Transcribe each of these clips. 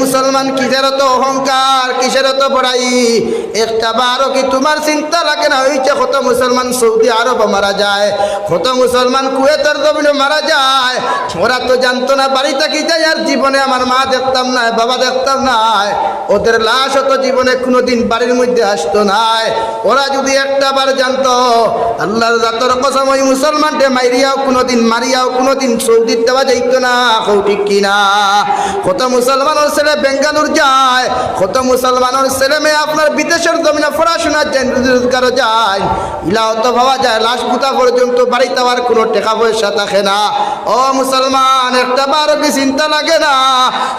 মুসলমান কিসের তো অহংকার, কিসের তো বড়াই? একটা বারও কি তোমার চিন্তা লাগে না হইছে কত মুসলমান সৌদি আরব মারা যায়, কত মুসলমান কুয়েতের জমিনে মারা যায়? ওরা তো জানতো না বাড়ি থাকি যাই আর জীবনে আমার মা দেখতাম না, বাবা দেখতাম না, ওদের লাশ তো জীবনে কোনোদিন বাড়ির মধ্যে আসতো না। ওরা যদি একটা বার জানতো, আল্লাহর জাতর কসম ওই মুসলমানকে মারিয়াও কোনোদিন, মারিয়াও কোনোদিন সৌদির দেওয়া যাইত না। ঠিক কিনা? কত মুসলমানের ছেলে বেঙ্গালুর যায়, কত মুসলমানের ছেলে মেয়ে আপনার বিদেশের জমিনে পড়াশোনার যায়, রোজগারও যায়, ইলাও তো ভাবা যায় লাশ পুতা পর্যন্ত বাড়িতে আবার কোনো টাকা পয়সা থাকে না। ও মুসলমান, একটা বারও কি চিন্তা লাগে না?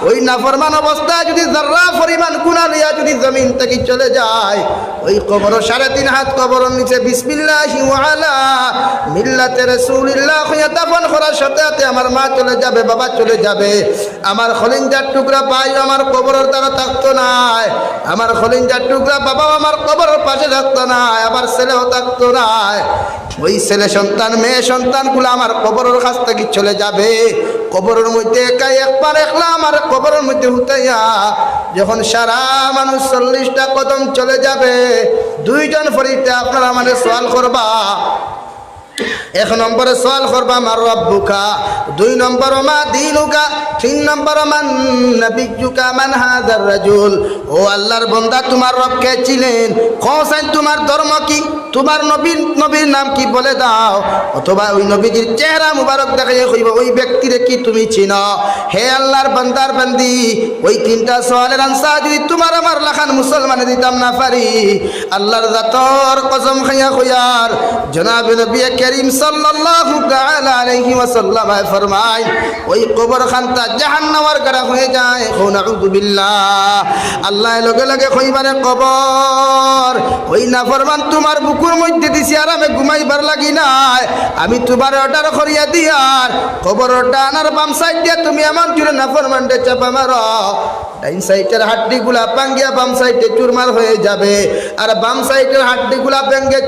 ওই নাফরমান অবস্থায় যদি যারা পরিমাণ গুনাহ লিয়া যদি জমিন থেকে চলে যায়, ওই কবর 3.5 হাত কবরের নিচে বিসমিল্লাহি ওয়া আলা মিল্লাতে রাসূলিল্লাহ হইয়া দাফন করার সাথে সাথে আমার মা চলে যাবে, বাবা চলে যাবে, আমার খলিঞ্জার টুকরা ভাই আমার কবরের দ্বারা থাকতো না, আমার খলিঞ্জার টুকরা বাবা আমার কবরের পাশে থাকতো না, আমার ছেলেও থাকতো না। ওই ছেলে সন্তান মেয়ে সন্তানগুলো আমার কবরের কাছ থেকে চলে যাবে। কবরের মধ্যে একাই একবার একলা আমার কবরের মধ্যে হুতাইয়া যখন সারা মানুষ 40টা কদম চলে যাবে, 2 জন ফরিস্তা আপনারা আমাদের সওয়াল করবা। 1 নম্বরে সওয়াল করবা মার রব্বুকা, 2 নম্বর মা দীনুকা, 3 নম্বর মান নবিয়্যুকা মান হাযার রাজুল। ও আল্লাহর বান্দা, তোমার রব কে ছিলেন? কোসাইন তোমার ধর্ম কি? তোমার নবীর নাম কি বলে দাও। অথবা ওই নবীজির চেহারা মুবারক দেখাইয়া কইব ওই ব্যক্তিরে কি তুমি চিনো? হে আল্লাহর বান্দার বান্দি, ওই 3টা সওয়ালের আনসার যদি তোমার আমার লাখান মুসলমানে দিতাম না পারি, আল্লাহর জাতর কসম খাইয়া কইয়ার জনাবে নবী করিম সাল্লাল্লাহু তাআলা আলাইহি ওয়াসাল্লাম ফরমায় ওই কবর খানটা জাহান্নামের গড়া হয়ে যায়। নাউযু বিল্লাহ। আল্লাহ লগে লগে কইবারে কবর ওই নাফরমান তোমার বুকুর মধ্যে দিছি আর আমি ঘুমাইবার লাগি নাই, আমি তোমার অর্ডার করিয়া দিয়ার কবরটা আনার বাম সাইড দিয়ে তুমি এমন জোরে নাফরমানকে চাপা মারো, ডাইন সাইডের হাড্ডিগুলা ভাঙ্গিয়া বাম সাইডে চুরমার হয়ে যাবে, আর বাম সাইডের হাড্ডিগুলা ভেঙে